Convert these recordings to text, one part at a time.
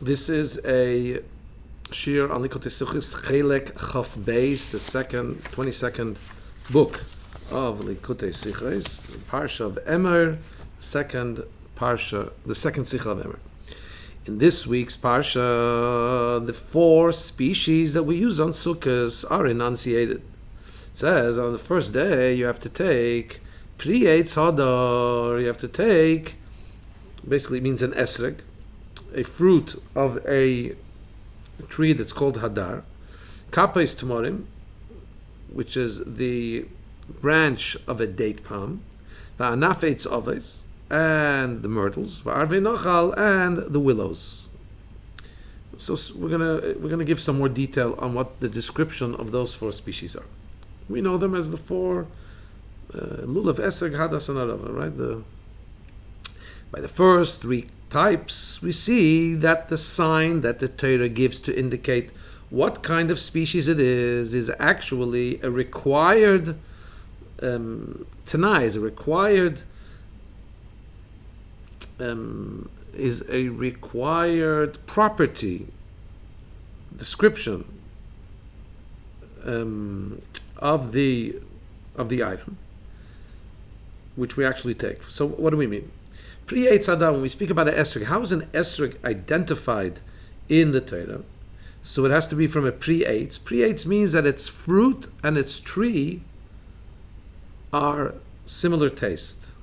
This is a Shir on Likutei Sichos Chelek Chaf Beis, the 22nd book of Likutei Sichos, the Parsha of Emor, the second Sicha of Emor. In this week's Parsha, the 4 species that we use on Sukkos are enunciated. It says on the first day you have to take Pri Eitz Hadar, you have to take, basically it means an esrog, a fruit of a tree that's called Hadar, Kapais Tmorim, which is the branch of a date palm, Va'anaf Eitz Oves, and the myrtles, Va'arvei Nochal, and the willows. So we're gonna give some more detail on what the description of those 4 species are. We know them as the 4 lulav, esrog, hadas, and arava, right? By the first 3 types, we see that the sign that the Torah gives to indicate what kind of species it is actually a required tanai, is a required property description of the item, which we actually take. So what do we mean? Pri Eitz Hadar, when we speak about an esrog, how is an esrog identified in the Torah? So it has to be from a Pri Eitz. Pri Eitz means that its fruit and its tree are similar taste.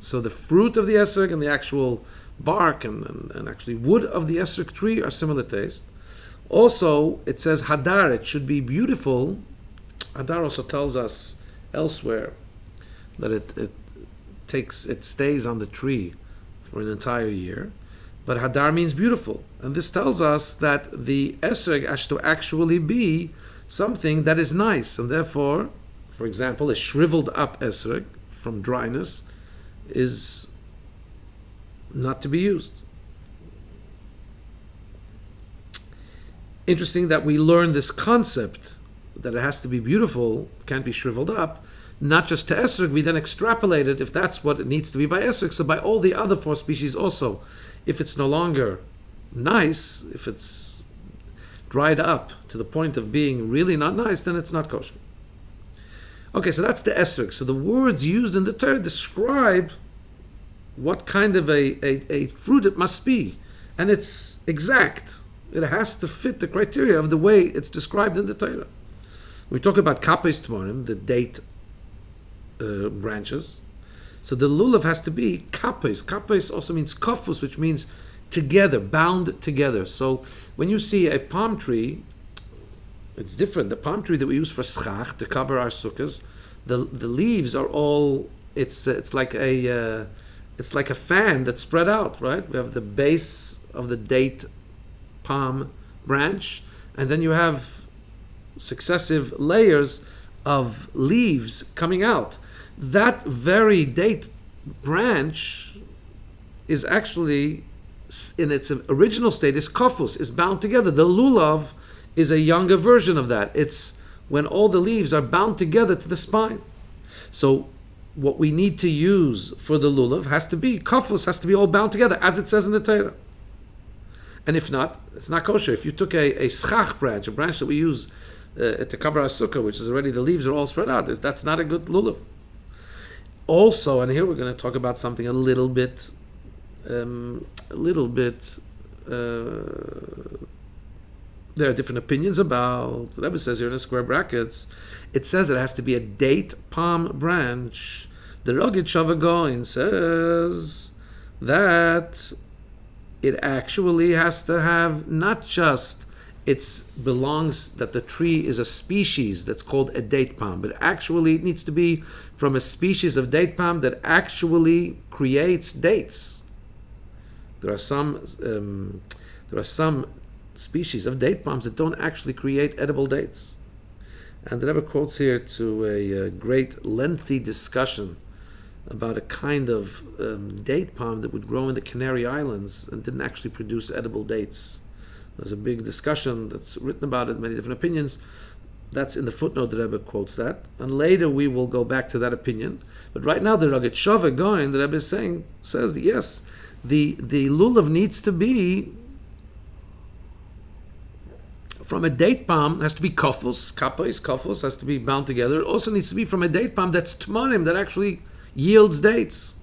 So the fruit of the esrog and the actual bark and actually wood of the esrog tree are similar taste. Also, it says Hadar, it should be beautiful. Hadar also tells us elsewhere that it stays on the tree for an entire year, but Hadar means beautiful, and this tells us that the esrog has to actually be something that is nice, and therefore, for example, a shriveled up esrog from dryness is not to be used. Interesting that we learn this concept that it has to be beautiful, can't be shriveled up, not just to esrog. We then extrapolate it if that's what it needs to be by esrog. So by all the other 4 species also, if it's no longer nice, if it's dried up to the point of being really not nice, then it's not kosher. Okay, so that's the esrog. So the words used in the Torah describe what kind of a fruit it must be, and it's exact. It has to fit the criteria of the way it's described in the Torah. We talk about kapais tmorim, the date branches. So the lulav has to be kapais. Kapais also means kafus, which means together, bound together. So when you see a palm tree, it's different. The palm tree that we use for schach to cover our sukkahs, the leaves are all. It's like a fan that's spread out, right? We have the base of the date palm branch, and then you have successive layers of leaves coming out. That very date branch is actually, in its original state, is kafus, is bound together. The lulav is a younger version of that. It's when all the leaves are bound together to the spine. So what we need to use for the lulav has to be, kafus has to be all bound together, as it says in the Torah. And if not, it's not kosher. If you took a schach branch, a branch that we use to cover our sukkah, which is already, the leaves are all spread out, that's not a good lulav. Also, and here we're going to talk about something a little bit, there are different opinions about. The Rabbi says here in the square brackets, it says it has to be a date palm branch. The Rogid Shavagoin says that it actually has to have not just that the tree is a species that's called a date palm, but actually it needs to be from a species of date palm that actually creates dates. There are some species of date palms that don't actually create edible dates. And the Rebbe quotes here to a great lengthy discussion about a kind of date palm that would grow in the Canary Islands and didn't actually produce edible dates. There's a big discussion that's written about it, many different opinions. That's in the footnote the Rebbe quotes that. And later we will go back to that opinion. But right now the Rogid Shavagoin, the Rebbe says that yes, the lulav needs to be from a date palm has to be kafus. Kappa is kafus, has to be bound together. It also needs to be from a date palm that's tmarim, that actually yields dates.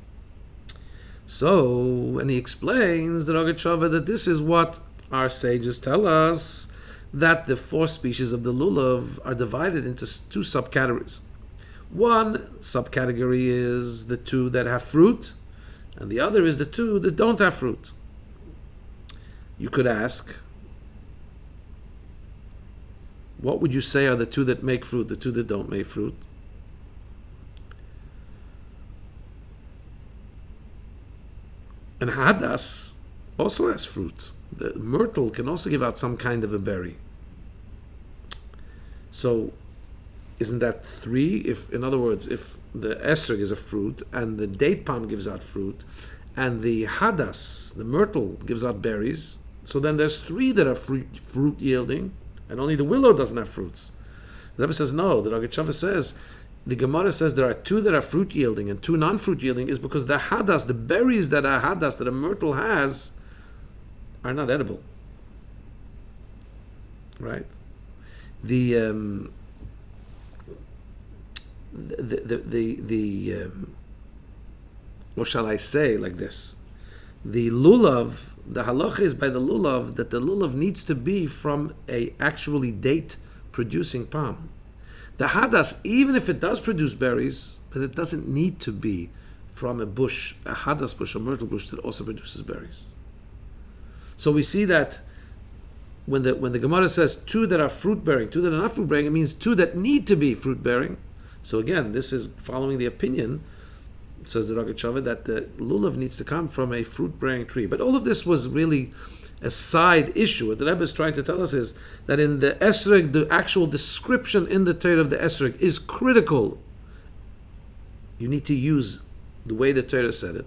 So, and he explains the Rogatchover that this is what our sages tell us, that the 4 species of the lulav are divided into 2 subcategories. One subcategory is the 2 that have fruit, and the other is the 2 that don't have fruit. You could ask, what would you say are the 2 that make fruit, the 2 that don't make fruit? And hadas also has fruit. The myrtle can also give out some kind of a berry. So, isn't that 3? If, in other words, if the esrog is a fruit and the date palm gives out fruit, and the hadas, the myrtle, gives out berries, so then there's 3 that are fruit yielding, and only the willow doesn't have fruits. The Rebbe says no. The Rogatchover says, the Gemara says there are 2 that are fruit yielding and 2 non-fruit yielding, is because the hadas, the berries that a hadas, that a myrtle has, are not edible. Right? What shall I say like this? The lulav, the halacha is by the lulav that the lulav needs to be from a actually date producing palm. The hadas, even if it does produce berries, but it doesn't need to be from a bush, a hadas bush, a myrtle bush that also produces berries. So we see that when the Gemara says 2 that are fruit bearing, 2 that are not fruit bearing, it means 2 that need to be fruit bearing. So again, this is following the opinion, says the Rogatchover, that the lulav needs to come from a fruit bearing tree. But all of this was really a side issue. What the Rebbe is trying to tell us is that in the esrog, the actual description in the Torah of the esrog is critical. You need to use the way the Torah said it.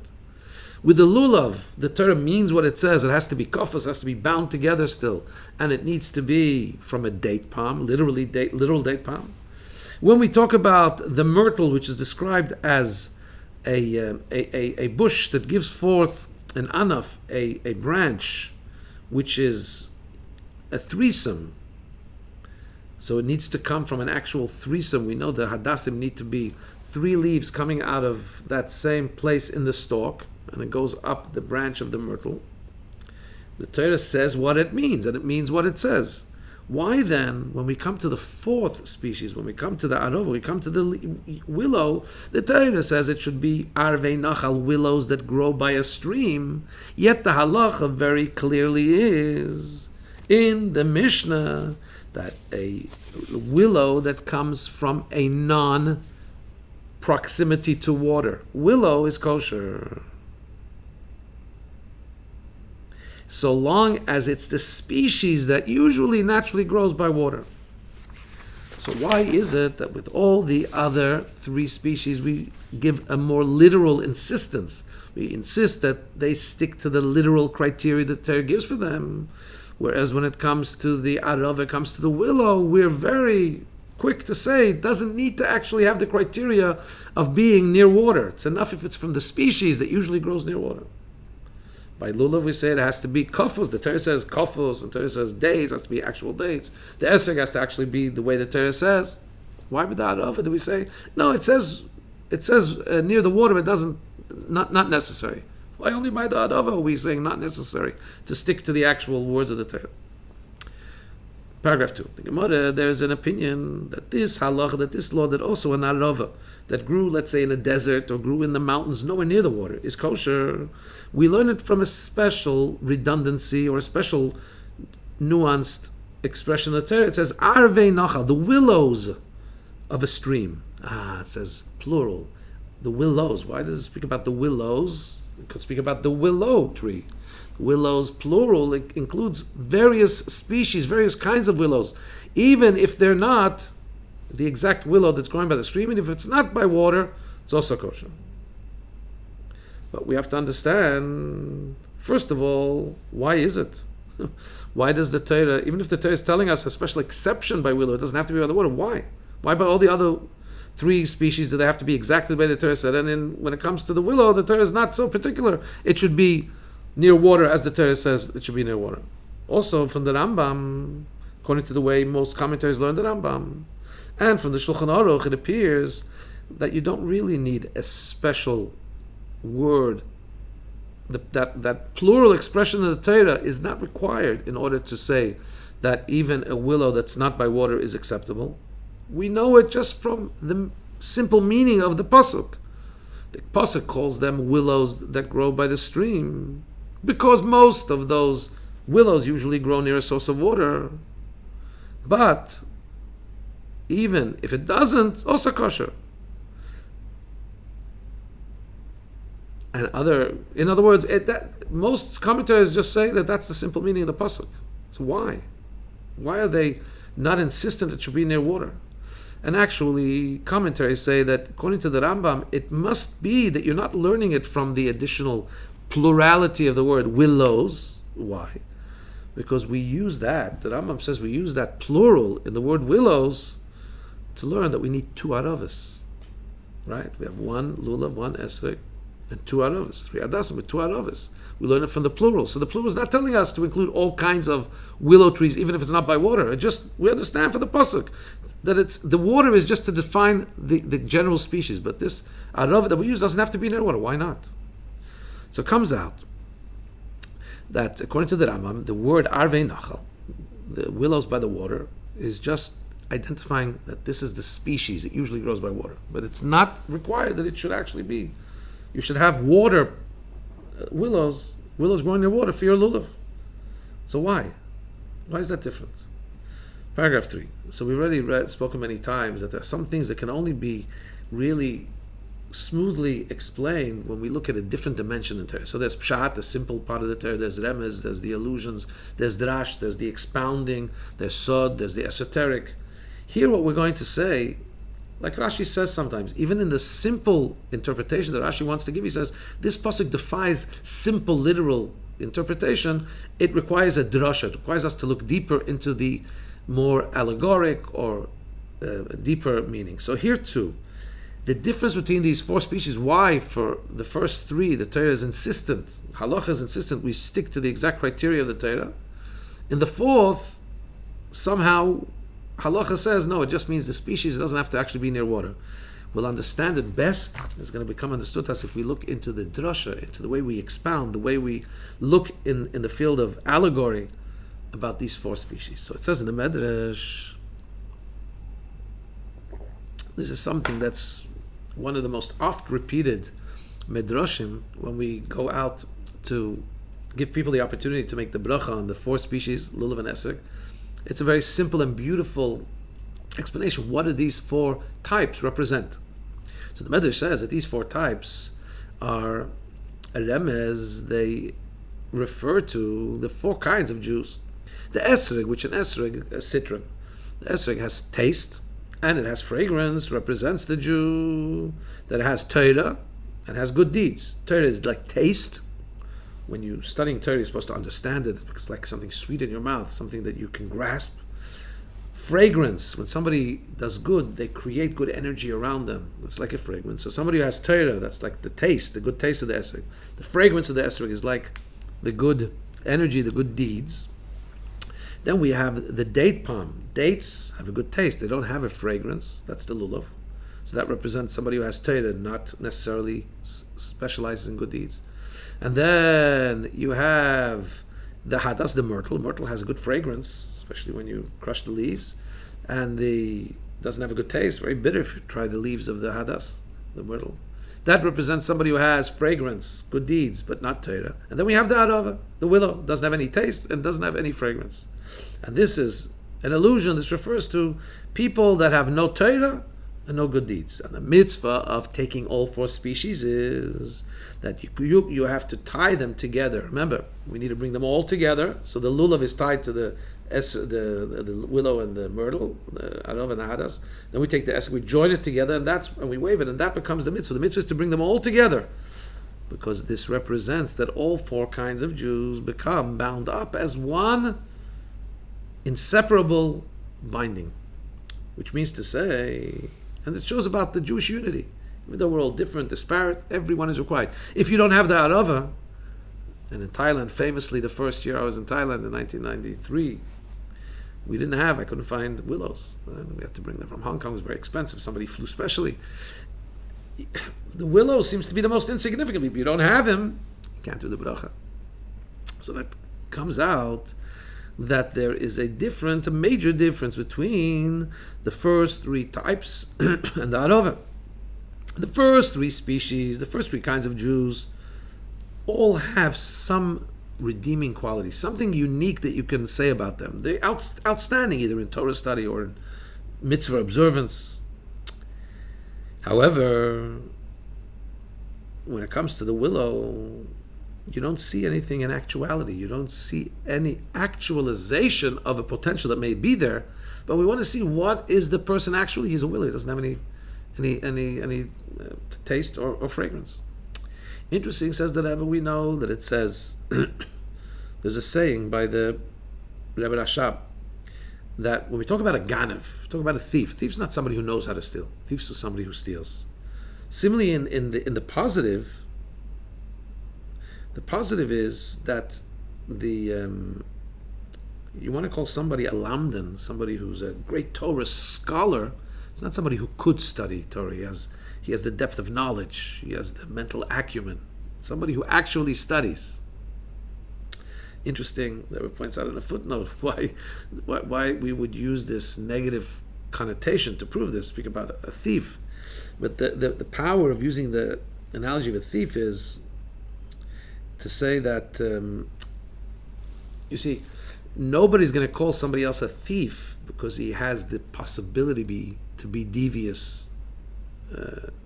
With the lulav, the Torah means what it says. It has to be kafas, has to be bound together still. And it needs to be from a date palm, literal date palm. When we talk about the myrtle, which is described as a bush that gives forth an anaf, a branch, which is a threesome. So it needs to come from an actual threesome. We know the hadassim need to be 3 leaves coming out of that same place in the stalk, and it goes up the branch of the myrtle. The Torah says what it means, and it means what it says. Why then, when we come to the 4th species, when we come to the arova, we come to the willow, the Torah says it should be arvei nachal, willows that grow by a stream, yet the halacha very clearly is, in the Mishnah, that a willow that comes from a non-proximity to water. Willow is kosher. So long as it's the species that usually naturally grows by water. So why is it that with all the other 3 species we give a more literal insistence? We insist that they stick to the literal criteria that Torah gives for them. Whereas when it comes to the arava, it comes to the willow, we're very quick to say it doesn't need to actually have the criteria of being near water. It's enough if it's from the species that usually grows near water. By lulav, we say it has to be kafos. The Torah says kafos, and the Torah says dates, it has to be actual dates. The esrog has to actually be the way the Torah says. Why with the arava do we say? No, it says near the water, but it doesn't, not necessary. Why only by the arava are we saying not necessary to stick to the actual words of the Torah? Paragraph 2. The Gemara, there's an opinion that this halach, that this law, that also an arava that grew, let's say, in a desert or grew in the mountains, nowhere near the water, is kosher. We learn it from a special redundancy or a special nuanced expression of the Torah. It says, arvei nachal, the willows of a stream. It says plural. The willows. Why does it speak about the willows? It could speak about the willow tree. Willows, plural, it includes various species, various kinds of willows. Even if they're not the exact willow that's growing by the stream, and if it's not by water, it's also kosher. But we have to understand, first of all, why is it? Why does the Torah, even if the Torah is telling us a special exception by willow, it doesn't have to be by the water, why? Why by all the other 3 species do they have to be exactly the way the Torah said? And then when it comes to the willow, the Torah is not so particular. It should be near water, as the Torah says it should be near water. Also, from the Rambam, according to the way most commentaries learn the Rambam. And from the Shulchan Aruch, it appears that you don't really need a special word. That plural expression of the Torah is not required in order to say that even a willow that's not by water is acceptable. We know it just from the simple meaning of the pasuk. The pasuk calls them willows that grow by the stream, because most of those willows usually grow near a source of water. But even if it doesn't, also kosher. And in other words, most commentators just say that that's the simple meaning of the pasuk. So why? Why are they not insistent it should be near water? And actually, commentaries say that according to the Rambam, it must be that you're not learning it from the additional plurality of the word willows. Why? Because we use that, the Rambam says we use that plural in the word willows to learn that we need two aravas. Right? We have one lulav, one esrog, and two aravas, three adasim with two aravas. We learn it from the plural. So the plural is not telling us to include all kinds of willow trees, even if it's not by water. We understand for the pasuk that the water is just to define the general species, but this arava that we use doesn't have to be near water. Why not? So it comes out that according to the Rambam, the word arvei nachal, the willows by the water, is just identifying that this is the species. It usually grows by water, but it's not required that it should actually be. You should have water willows growing near water for your lulav. So why? Why is that different? Paragraph 3. So we've already spoken many times that there are some things that can only be really smoothly explained when we look at a different dimension in Torah. So there's pshat, the simple part of the Torah, there's remez, there's the allusions, there's drash, there's the expounding, there's sod, there's the esoteric. Here what we're going to say, like Rashi says sometimes, even in the simple interpretation that Rashi wants to give, he says, this pasuk defies simple literal interpretation. It requires a drasha. It requires us to look deeper into the more allegoric or deeper meaning. So here too, the difference between these four species, why for the first three the Torah is insistent, halacha is insistent, we stick to the exact criteria of the Torah. In the fourth, somehow halacha says, no, it just means the species, it doesn't have to actually be near water. We'll understand it best, it's going to become understood as if we look into the drasha, into the way we expound, the way we look in the field of allegory about these four species. So it says in the Medrash, this is something that's one of the most oft repeated Medrashim when we go out to give people the opportunity to make the bracha on the four species, lulav and esrog. It's a very simple and beautiful explanation. What do these four types represent? So the Medrash says that these four types are a remez, they refer to the four kinds of Jews. The esrog, which an esrog, a citron, the esrog has taste and it has fragrance, represents the Jew that has Torah and has good deeds. Torah is like taste. When you're studying Torah, you're supposed to understand it because it's like something sweet in your mouth, something that you can grasp. Fragrance, when somebody does good, they create good energy around them. It's like a fragrance. So somebody who has Torah, that's like the taste, the good taste of the esrog. The fragrance of the esrog is like the good energy, the good deeds. Then we have the date palm. Dates have a good taste. They don't have a fragrance. That's the lulav. So that represents somebody who has Torah, not necessarily specializes in good deeds. And then you have the hadas, the myrtle. Myrtle has a good fragrance, especially when you crush the leaves. And doesn't have a good taste. Very bitter if you try the leaves of the hadas, the myrtle. That represents somebody who has fragrance, good deeds, but not Torah. And then we have the arava, the willow. Doesn't have any taste and doesn't have any fragrance. And this is an illusion. This refers to people that have no Torah and no good deeds. And the mitzvah of taking all four species is that you have to tie them together. Remember, we need to bring them all together. So the lulav is tied to the willow and the myrtle, the arava and the hadas. Then we take the esrog, we join it together, and we wave it, and that becomes the mitzvah. The mitzvah is to bring them all together, because this represents that all four kinds of Jews become bound up as one inseparable binding, which means to say, and it shows about the Jewish unity. Even though we're all different, disparate, everyone is required. If you don't have the arava, and in Thailand, famously, the first year I was in Thailand in 1993, I couldn't find willows. And we had to bring them from Hong Kong. It was very expensive. Somebody flew specially. The willow seems to be the most insignificant. If you don't have him, you can't do the bracha. So that comes out that there is a major difference between the first three types and the arava. The first three species, the first three kinds of Jews, all have some redeeming quality, something unique that you can say about them. They're outstanding either in Torah study or in mitzvah observance. However, when it comes to the willow, you don't see anything in actuality. You don't see any actualization of a potential that may be there. But we want to see what is the person actually. He's a willow. He doesn't have any taste or fragrance. Interesting, says the Rabbi, we know that it says, there's a saying by the Rebbe Rashab, that when we talk about a ganav, talk about a thief's not somebody who knows how to steal. Thief's somebody who steals. Similarly, in the positive is that you want to call somebody a lamdan, somebody who's a great Torah scholar. It's not somebody who could study Torah. He has the depth of knowledge. He has the mental acumen. Somebody who actually studies. Interesting, that points out in a footnote why we would use this negative connotation to prove this, speak about a thief. But the power of using the analogy of a thief is to say that, you see, nobody's going to call somebody else a thief because he has the possibility to be devious.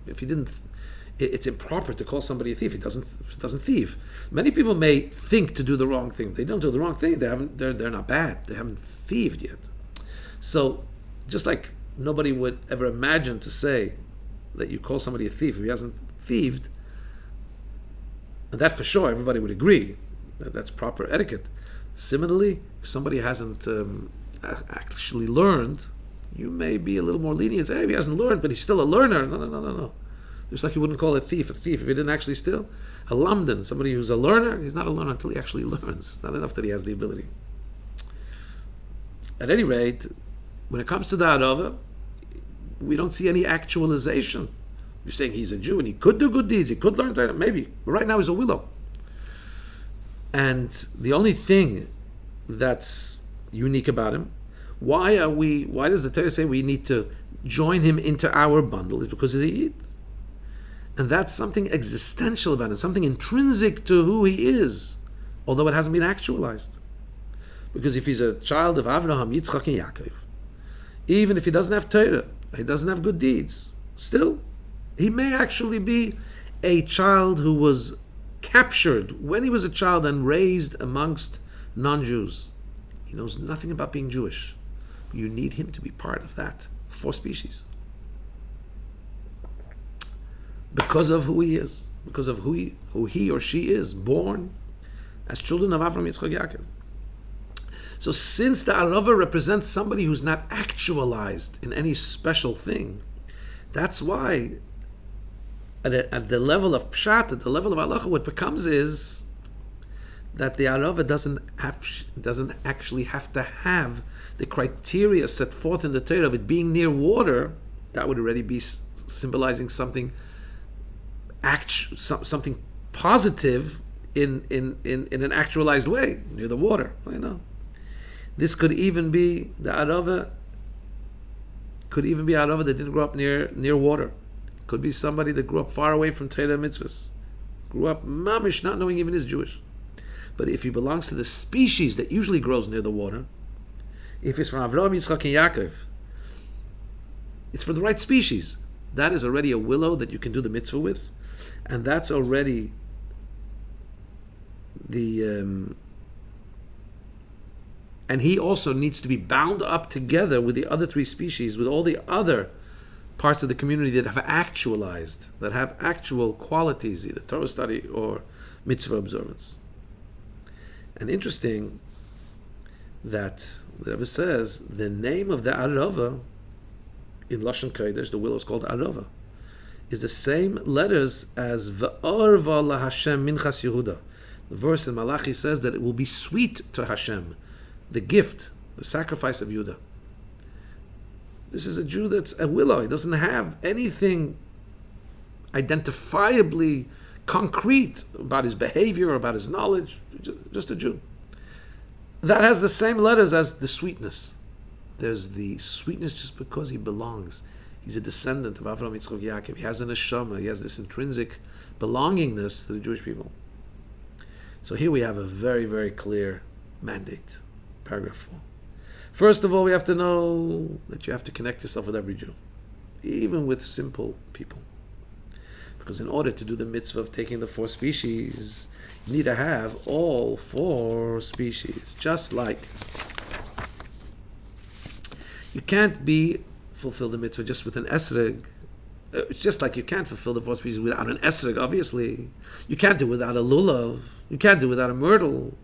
If he didn't, it's improper to call somebody a thief. He doesn't thieve. Many people may think to do the wrong thing. They don't do the wrong thing. They're not bad. They haven't thieved yet. So, just like nobody would ever imagine to say that you call somebody a thief if he hasn't thieved, and that for sure everybody would agree that that's proper etiquette. Similarly, if somebody hasn't actually learned, you may be a little more lenient. Say, hey, he hasn't learned, but he's still a learner. No. Just like you wouldn't call a thief if he didn't actually steal. A lamdan, somebody who's a learner, he's not a learner until he actually learns. Not enough that he has the ability. At any rate, when it comes to the arava, we don't see any actualization. You're saying he's a Jew and he could do good deeds, he could learn Torah, maybe. But right now he's a willow. And the only thing that's unique about him, why does the Torah say we need to join him into our bundle? Is because of the Yid. And that's something existential about him, something intrinsic to who he is, although it hasn't been actualized. Because if he's a child of Avraham, Yitzchak, and Yaakov, even if he doesn't have Torah, he doesn't have good deeds, still, he may actually be a child who was captured when he was a child and raised amongst non-Jews. He knows nothing about being Jewish. You need him to be part of that four species. Because of who he is, because of who he or she is, born as children of Avraham, Yitzchak, Yaakov. So since the arava represents somebody who's not actualized in any special thing, that's why at the level of pshat, at the level of halacha, what becomes is that the arava doesn't actually have to have the criteria set forth in the Torah of it being near water. That would already be symbolizing something something positive in an actualized way, near the water. This could even be the arava. Could even be arava that didn't grow up near water. Could be somebody that grew up far away from Torah mitzvahs, grew up mamish not knowing even is Jewish. But if he belongs to the species that usually grows near the water, if it's from Avraham, Yitzchak, and Yaakov, it's for the right species. That is already a willow that you can do the mitzvah with, and that's already and he also needs to be bound up together with the other three species, with all the other parts of the community that have actualized, that have actual qualities, either Torah study or mitzvah observance. And interesting that the Rebbe says the name of the arava in Lashon Kodesh, the willow is called arava, is the same letters as V'orva la Hashem minchas Yehuda. The verse in Malachi says that it will be sweet to Hashem, the gift, the sacrifice of Judah. This is a Jew that's a willow. He doesn't have anything identifiably concrete about his behavior or about his knowledge. Just a Jew. That has the same letters as the sweetness. There's the sweetness just because he belongs. He's a descendant of Avraham, Yitzchak, Yaakov. He has an neshama. He has this intrinsic belongingness to the Jewish people. So here we have a very, very clear mandate. Paragraph 4. First of all, we have to know that you have to connect yourself with every Jew, even with simple people. Because in order to do the mitzvah of taking the 4 species, you need to have all 4 species. Just like you can't fulfill the mitzvah just with an esrog. Just like you can't fulfill the 4 species without an esrog, obviously. You can't do it without a lulav. You can't do it without a myrtle.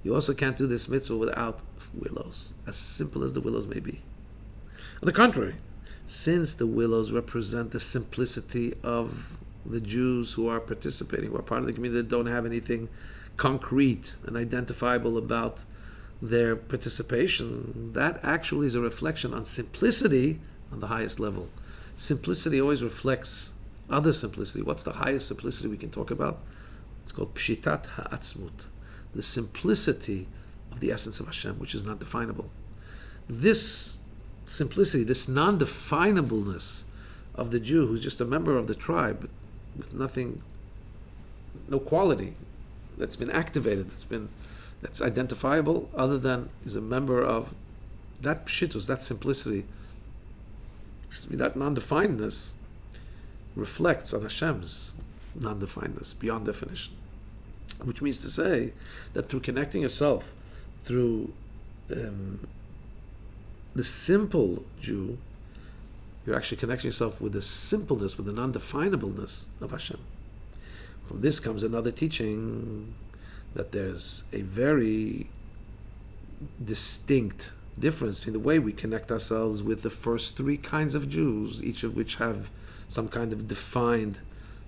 You also can't do this mitzvah without willows, as simple as the willows may be. On the contrary, since the willows represent the simplicity of the Jews who are participating, who are part of the community that don't have anything concrete and identifiable about their participation, that actually is a reflection on simplicity on the highest level. Simplicity always reflects other simplicity. What's the highest simplicity we can talk about? It's called pshitat ha'atzmut, the simplicity of the essence of Hashem, which is not definable. This simplicity, this non-definableness of the Jew, who's just a member of the tribe, with nothing, no quality that's been activated, that's identifiable, other than is a member of that pshitus, that simplicity, that non-definedness reflects on Hashem's non-definedness, beyond definition. Which means to say that through connecting yourself, through the simple Jew, you're actually connecting yourself with the simpleness, with the non-definableness of Hashem. From this comes another teaching that there's a very distinct difference between the way we connect ourselves with the first 3 kinds of Jews, each of which have some kind of defined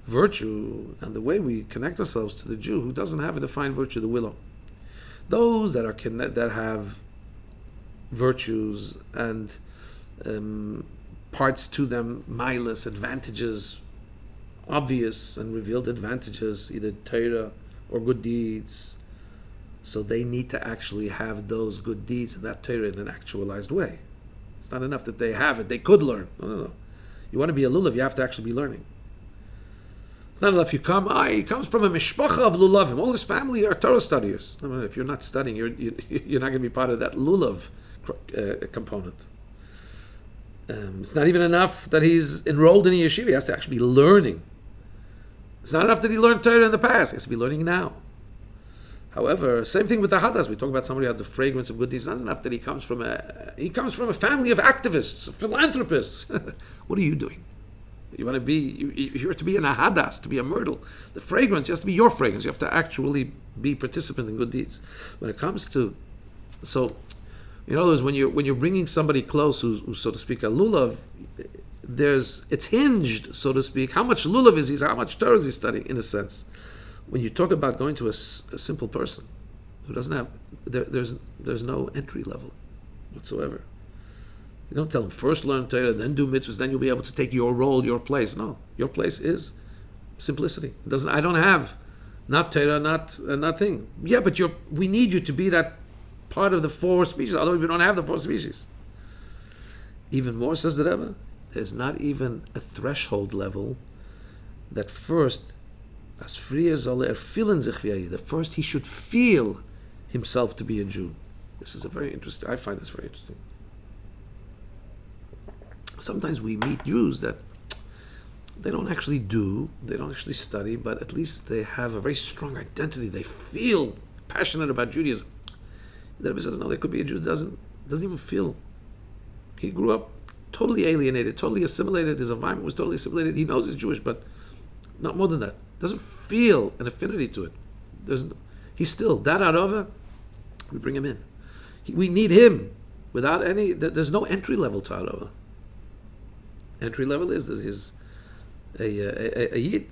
virtue, and the way we connect ourselves to the Jew who doesn't have a defined virtue, the willow. Those that that have virtues and parts to them, milas, advantages, obvious and revealed advantages, either Torah or good deeds. So they need to actually have those good deeds and that Torah in an actualized way. It's not enough that they have it, they could learn. No. You want to be a lulav, you have to actually be learning. It's not enough you come, he comes from a mishpacha of lulavim. All his family are Torah studiers. I mean, if you're not studying, you're not going to be part of that lulav component. It's not even enough that he's enrolled in a yeshiva. He has to actually be learning. It's not enough that he learned Torah in the past. He has to be learning now. However, same thing with the hadas. We talk about somebody who has the fragrance of good deeds. It's not enough that he comes from a family of activists, philanthropists. What are you doing? You want to be, if you're to be an hadas, to be a myrtle, the fragrance has to be your fragrance. You have to actually be participant in good deeds. When it comes to, so, in other words, when you're bringing somebody close who's so to speak a lulav, it's hinged, so to speak, how much lulav is he, how much Torah is he studying, in a sense. When you talk about going to a simple person who doesn't have, there's no entry level whatsoever. You don't tell him first learn Torah, then do mitzvahs, then you'll be able to take your role, your place. No, your place is simplicity. I don't have not Torah, not nothing. Yeah, but we need you to be that part of the 4 species. Otherwise, we don't have the 4 species. Even more, says the Rebbe, there's not even a threshold level that first, as free as Allah, the first he should feel himself to be a Jew. This is I find this very interesting. Sometimes we meet Jews that they don't actually study, but at least they have a very strong identity. They feel passionate about Judaism. The Rebbe says, no, there could be a Jew that doesn't even feel. He grew up totally alienated, totally assimilated. His environment was totally assimilated. He knows he's Jewish, but not more than that. Doesn't feel an affinity to it. He's still, that arava, we bring him in. We need him without any, there's no entry level to arava. Entry level is a yid.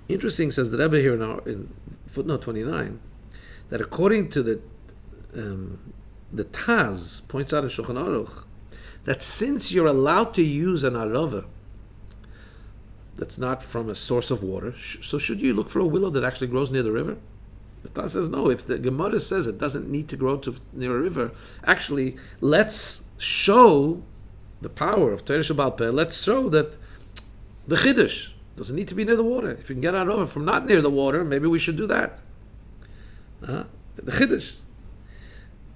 Interesting, says the Rebbe here in footnote 29, that according to the the Taz points out in Shulchan Aruch that since you're allowed to use an arava that's not from a source of water, so should you look for a willow that actually grows near the river? The Taz says no. If the Gemara says it doesn't need to grow near a river, actually, let's show the power of Torah Sheba'al Peh. Let's show that the Chiddush doesn't need to be near the water. If you can get arava from not near the water, maybe we should do that. The Chiddush.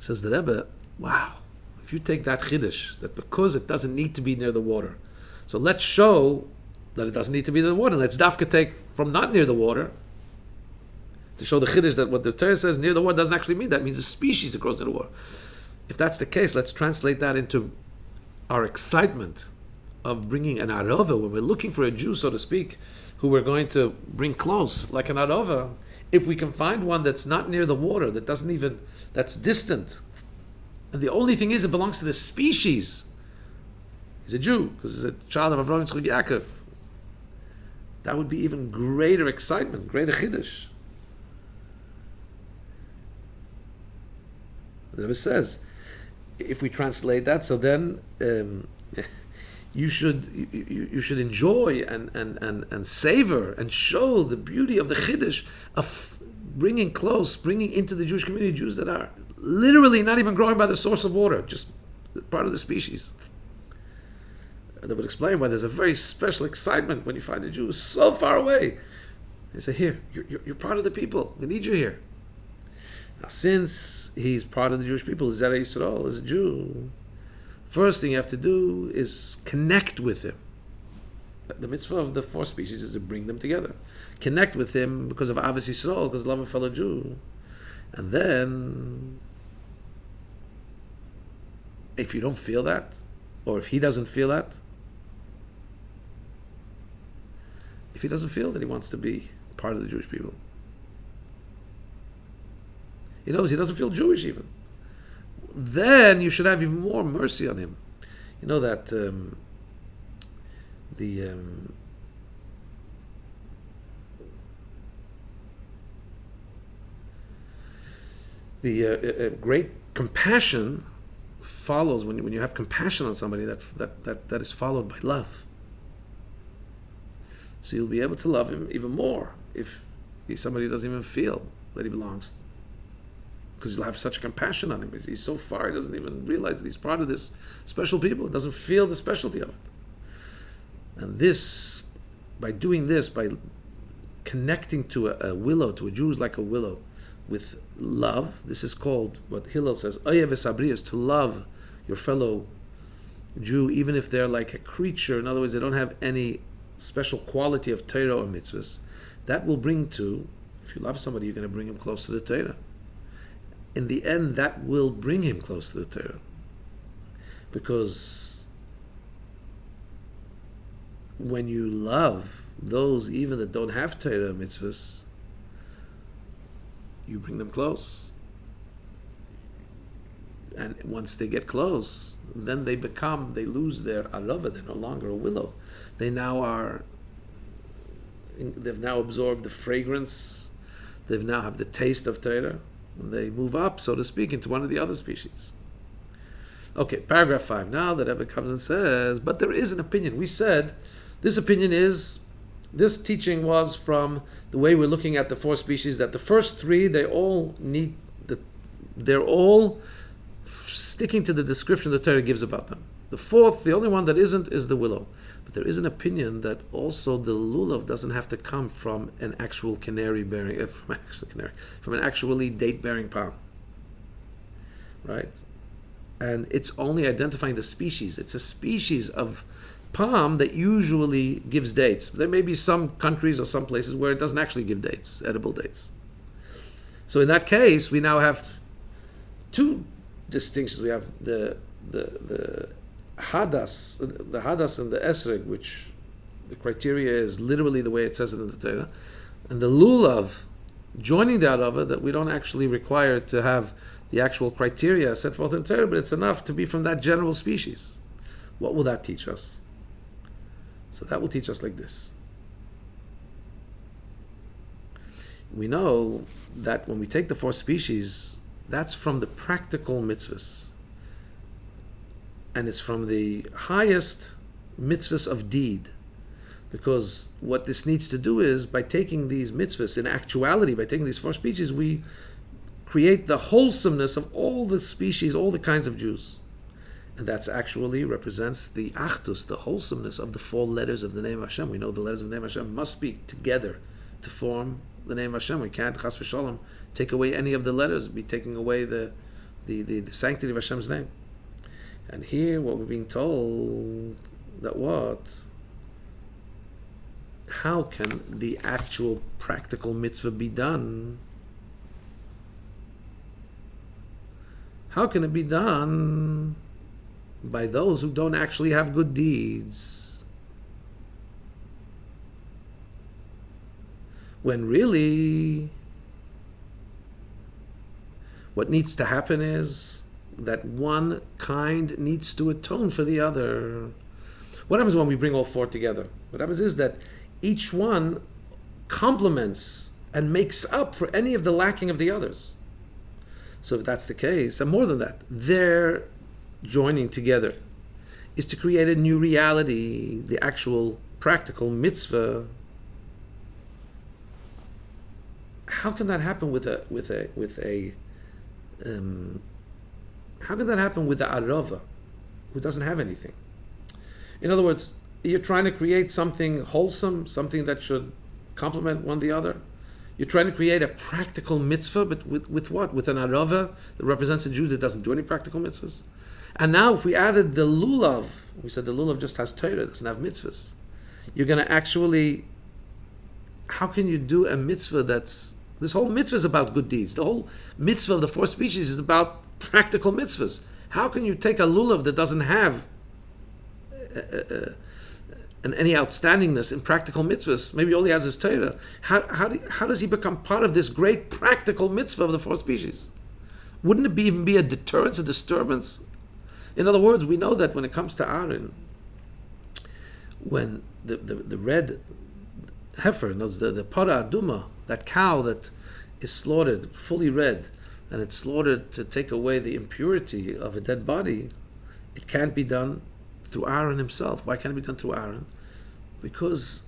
Says the Rebbe, wow, if you take that Chiddush, that because it doesn't need to be near the water, so let's show that it doesn't need to be near the water. Let's dafka take from not near the water to show the Chiddush that what the Torah says near the water doesn't actually mean that. It means a species that grows near the water. If that's the case, let's translate that into our excitement of bringing an arava, when we're looking for a Jew, so to speak, who we're going to bring close, like an arava. If we can find one that's not near the water, that's distant, and the only thing is it belongs to the species, he's a Jew, because he's a child of Avraham, Yitzchak, Yaakov, that would be even greater excitement, greater chiddush. The Rebbe says, if we translate that, so then you should enjoy and savor and show the beauty of the chiddush of bringing into the Jewish community Jews that are literally not even growing by the source of water, just part of the species. That would explain why there's a very special excitement when you find a Jew so far away. They say, here, you're part of the people. We need you here. Now, since he's part of the Jewish people, Zera Yisrael, as a Jew, first thing you have to do is connect with him. The mitzvah of the four species is to bring them together. Connect with him because of Avos Yisrael, because love a fellow Jew. And then, if you don't feel that, or if he doesn't feel that, if he doesn't feel that he wants to be part of the Jewish people, he knows he doesn't feel Jewish even, then you should have even more mercy on him. You know that the great compassion follows when you have compassion on somebody, that is followed by love. So you'll be able to love him even more if he's somebody who doesn't even feel that he belongs, because you'll have such compassion on him. He's so far, he doesn't even realize that he's part of this special people. He doesn't feel the specialty of it. And this, by doing this, by connecting to a willow, to a Jew who's like a willow, with love, this is called, what Hillel says, Oyev Esabrius, to love your fellow Jew, even if they're like a creature. In other words, they don't have any special quality of Torah or mitzvahs. That will bring to, if you love somebody, you're going to bring him close to the Torah. In the end, that will bring him close to the Torah. Because when you love those even that don't have Torah mitzvahs, you bring them close. And once they get close, then they lose their arava. They're no longer a willow. They've now absorbed the fragrance. They now have the taste of Torah. And they move up, so to speak, into one of the other species. Okay, paragraph 5. Now the Rebbe comes and says, but there is an opinion. We said, this teaching was from the way we're looking at the four species, that the first three, they're all sticking to the description the Torah gives about them. The fourth, the only one that isn't, is the willow. But there is an opinion that also the lulav doesn't have to come from an actual from an actually date-bearing palm, right? And it's only identifying the species. It's a species of palm that usually gives dates. There may be some countries or some places where it doesn't actually give dates, edible dates. So in that case, we now have two distinctions. We have the hadas and the esrog, which the criteria is literally the way it says it in the Torah, and the lulav joining the arava, that we don't actually require to have the actual criteria set forth in the Torah, but it's enough to be from that general species. What will that teach us? So that will teach us like this. We know that when we take the four species, That's from the practical mitzvahs. And it's from the highest mitzvahs of deed. Because what this needs to do is, by taking these mitzvahs, in actuality, by taking these 4 species, we create the wholesomeness of all the species, all the kinds of Jews. And that's actually represents the achdus, the wholesomeness of the 4 letters of the name Hashem. We know the letters of the name Hashem must be together to form the name Hashem. We can't, chas v'shalom, take away any of the letters, be taking away the sanctity of Hashem's name. And here, what we're being told, that what? How can the actual practical mitzvah be done? How can it be done by those who don't actually have good deeds? When really, what needs to happen is that one kind needs to atone for the other. What happens when we bring all 4 together? What happens is that each one complements and makes up for any of the lacking of the others. So if that's the case, and more than that, their joining together is to create a new reality, the actual practical mitzvah. How can that happen with a how can that happen with the arava, who doesn't have anything? In other words, you're trying to create something wholesome, something that should complement one the other. You're trying to create a practical mitzvah, but with what? With an arava that represents a Jew that doesn't do any practical mitzvahs. And now if we added the lulav, we said the lulav just has Torah, doesn't have mitzvahs. You're going to actually, how can you do a mitzvah that's, this whole mitzvah is about good deeds. The whole mitzvah of the 4 species is about practical mitzvahs. How can you take a lulav that doesn't have any outstandingness in practical mitzvahs, maybe all he has is Torah, how does he become part of this great practical mitzvah of the 4 species? Wouldn't it even be a deterrence, a disturbance? In other words, we know that when it comes to Aaron, when the red heifer, the para aduma, that cow that is slaughtered, fully red, and it's slaughtered to take away the impurity of a dead body, it can't be done through Aaron himself. Why can't it be done through Aaron? Because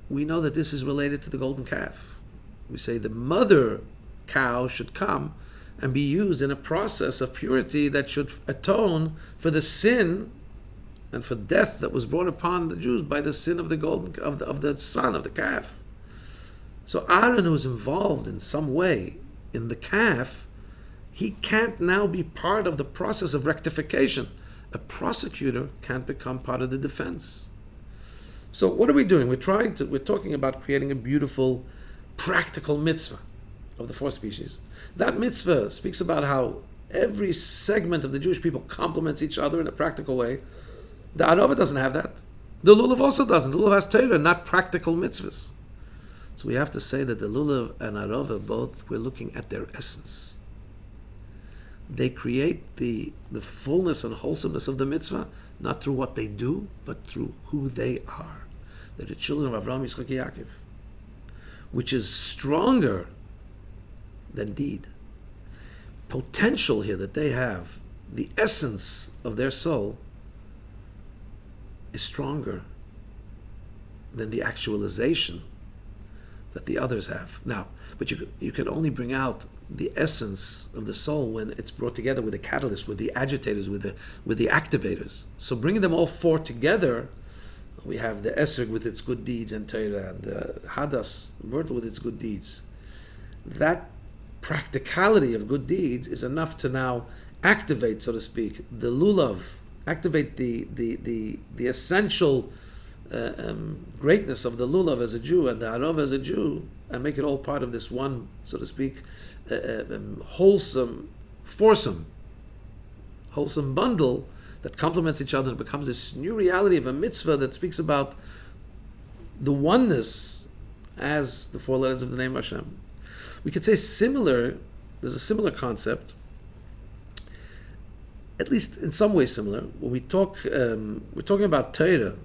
we know that this is related to the golden calf. We say the mother cow should come and be used in a process of purity that should atone for the sin and for death that was brought upon the Jews by the sin of the golden of the son of the calf. So Aaron, who's involved in some way in the calf, he can't now be part of the process of rectification. A prosecutor can't become part of the defense. So what are we doing? We're talking about creating a beautiful, practical mitzvah of the 4 species. That mitzvah speaks about how every segment of the Jewish people complements each other in a practical way. The arava doesn't have that. The lulav also doesn't. The lulav has Torah, not practical mitzvahs. So we have to say that the lulav and arava both, we're looking at their essence. They create the fullness and wholesomeness of the mitzvah, not through what they do, but through who they are. They're the children of Avraham, Yitzchak, Yaakov, which is stronger than deed. Potential here that they have, the essence of their soul, is stronger than the actualization that the others have. Now, but you can only bring out the essence of the soul when it's brought together with the catalyst, with the agitators, with the activators. So bringing them all 4 together, we have the Esrog with its good deeds and Torah, and the Hadas, Myrtle with its good deeds. That practicality of good deeds is enough to now activate, so to speak, the lulav, activate the essential greatness of the lulav as a Jew and the harav as a Jew, and make it all part of this one, so to speak, wholesome bundle that complements each other and becomes this new reality of a mitzvah that speaks about the oneness as the 4 letters of the name Hashem. We could say there's a similar concept, at least in some way similar, when we're talking about Torah.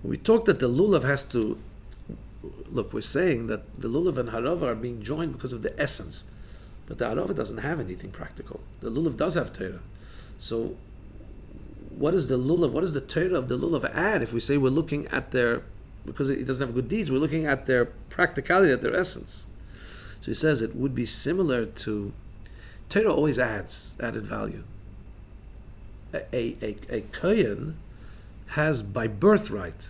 When we talk that the lulav has to, look, we're saying that the lulav and harava are being joined because of the essence. But the harava doesn't have anything practical. The lulav does have Torah. So what is the lulav, what does the Torah of the lulav add if we say we're looking at their, because it doesn't have good deeds, we're looking at their practicality, at their essence. So he says it would be similar to, Torah always adds added value. A kohen has by birthright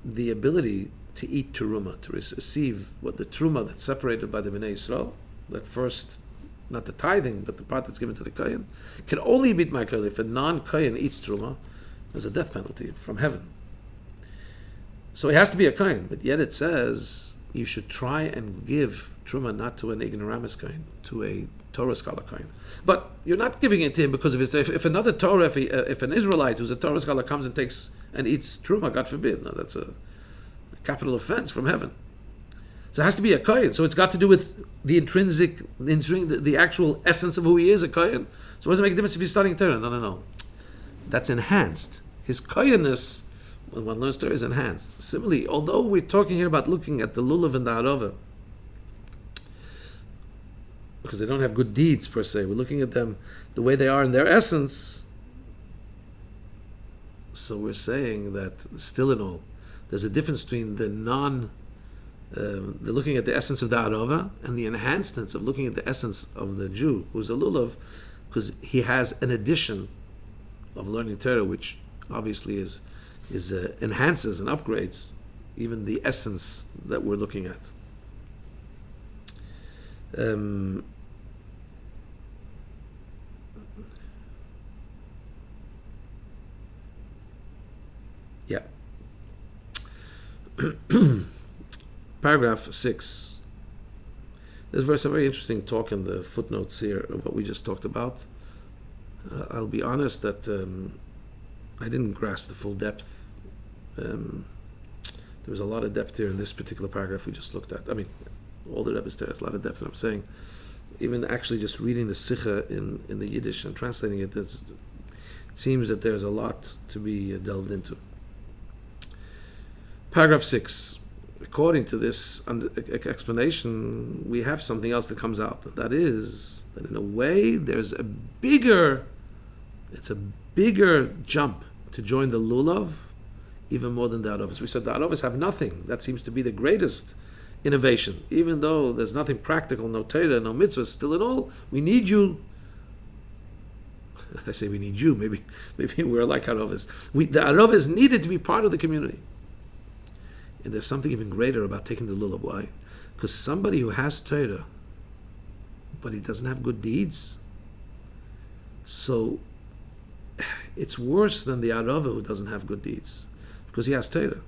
the ability to eat teruma, to receive what the teruma that's separated by the Bnei Yisrael, that first, not the tithing, but the part that's given to the kohen, can only be my kohen. If a non-kohen eats teruma, there's a death penalty from heaven. So he has to be a kohen, but yet it says you should try and give teruma not to an ignoramus kohen, to a Torah scholar kohen. But you're not giving it to him because of his. If another Torah, if an Israelite who's a Torah scholar comes and takes and eats truma, God forbid, no, that's a capital offense from heaven. So it has to be a kohen. So it's got to do with the intrinsic, the actual essence of who he is, a kohen. So what does it make a difference if he's studying Torah? No. That's enhanced. His kohenness, when one learns Torah, is enhanced. Similarly, although we're talking here about looking at the lulav and the harava, because they don't have good deeds per se, we're looking at them the way they are in their essence. So we're saying that still in all, there's a difference between the looking at the essence of the harava and the enhancements of looking at the essence of the Jew, who's a lulav, because he has an addition of learning Torah, which obviously enhances and upgrades even the essence that we're looking at. Yeah. Paragraph 6. There's a very interesting talk in the footnotes here of what we just talked about. I'll be honest that I didn't grasp the full depth. There was a lot of depth here in this particular paragraph we just looked at. I mean, all the Rebbe's there's a lot of depth, and I'm saying, even actually just reading the Sikha in the Yiddish and translating it, it seems that there's a lot to be delved into. Paragraph 6. According to this explanation, we have something else that comes out. That is, that in a way, it's a bigger jump to join the lulav, even more than the aravas. We said the aravas have nothing. That seems to be the greatest innovation. Even though there's nothing practical, no Torah, no mitzvahs, still in all, we need you. I say we need you, maybe we're like aravas. The aravas needed to be part of the community. And there's something even greater about taking the lulav. Why? Because somebody who has Torah, but he doesn't have good deeds, so it's worse than the arava who doesn't have good deeds, because he has Torah.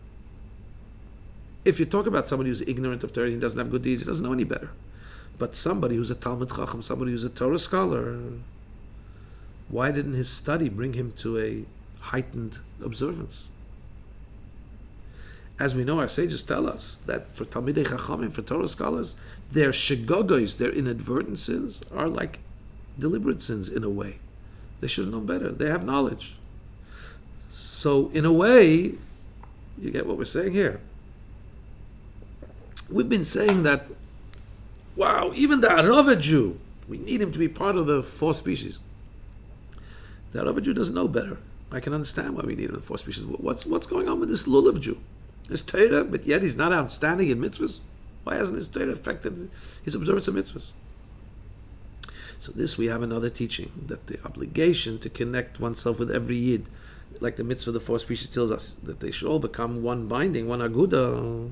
If you talk about somebody who's ignorant of Torah and he doesn't have good deeds, he doesn't know any better. But somebody who's a Talmud Chacham, somebody who's a Torah scholar, why didn't his study bring him to a heightened observance? As we know, our sages tell us that for Talmidei Chachamim, for Torah scholars, their shegogos, their inadvertent sins, are like deliberate sins in a way. They should have known better. They have knowledge. So, in a way, you get what we're saying here. We've been saying that, wow, even the Arava Jew, we need him to be part of the four species. The Arava Jew doesn't know better. I can understand why we need him in the four species. What's going on with this lulav Jew? His Torah, but yet he's not outstanding in mitzvahs. Why hasn't his Torah affected his observance of mitzvahs? So this we have another teaching, that the obligation to connect oneself with every Yid, like the mitzvah of the four species tells us, that they should all become one binding, one aguda,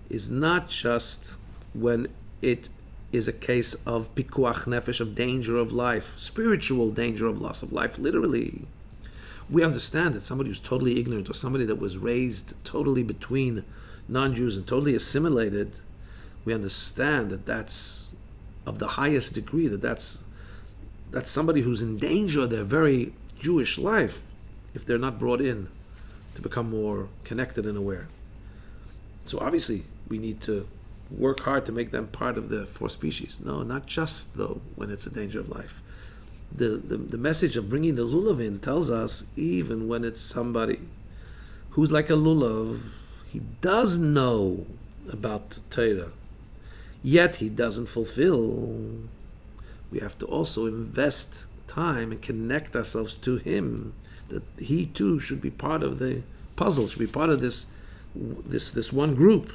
is not just when it is a case of pikuach nefesh, of danger of life, spiritual danger of loss of life, literally. We understand that somebody who's totally ignorant, or somebody that was raised totally between non-Jews and totally assimilated, we understand that that's of the highest degree, that's somebody who's in danger of their very Jewish life if they're not brought in to become more connected and aware. So obviously we need to work hard to make them part of the four species. No, not just though when it's a danger of life. the message of bringing the lulav in tells us even when it's somebody who's like a lulav, he does know about Torah, yet he doesn't fulfill. We have to also invest time and connect ourselves to him, that he too should be part of the puzzle, should be part of this one group.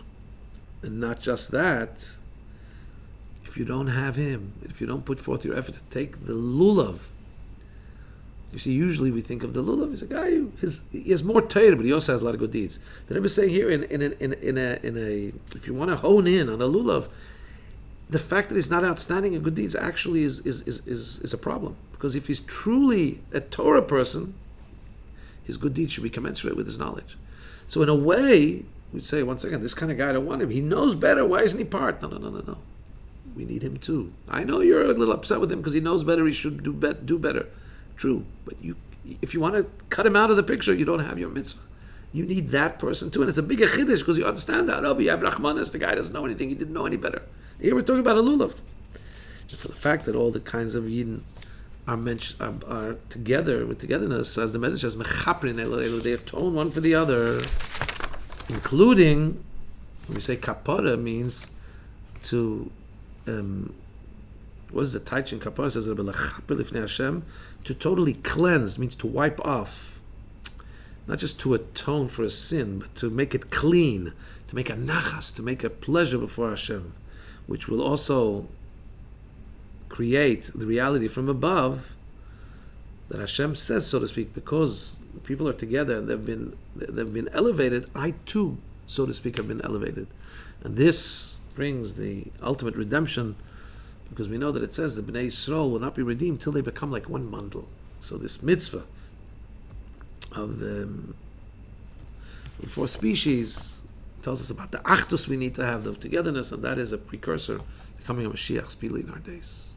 And not just that, if you don't have him, if you don't put forth your effort to take the lulav, you see, usually we think of the lulav, he's a guy who he has more Torah, but he also has a lot of good deeds. The Rebbe is saying here, if you want to hone in on a lulav, the fact that he's not outstanding in good deeds actually is a problem. Because if he's truly a Torah person, his good deeds should be commensurate with his knowledge. So in a way, we'd say, once again, this kind of guy, I don't want him. He knows better. Why isn't he part? No. We need him too. I know you're a little upset with him because he knows better. He should do better. True. But if you want to cut him out of the picture, you don't have your mitzvah. You need that person too. And it's a bigger chiddush because you understand that. Oh, you have Rachmanis, the guy doesn't know anything. He didn't know any better. Here we're talking about a lulav. And for the fact that all the kinds of Yidden are together, with togetherness, as the Medrash says, mechaprin elu, they atone one for the other, including, when we say kapara, means to, what is the taich in kapara? It says, lechaper lifnei Hashem, to totally cleanse, means to wipe off, not just to atone for a sin, but to make it clean, to make a nachas, to make a pleasure before Hashem, which will also create the reality from above that Hashem says, so to speak, because the people are together and they've been elevated. I too, so to speak, have been elevated, and this brings the ultimate redemption, because we know that it says the Bnei Yisrael will not be redeemed till they become like one mandal. So this mitzvah of the four species tells us about the achdus we need to have, the togetherness, and that is a precursor to coming of Mashiach speedily in our days.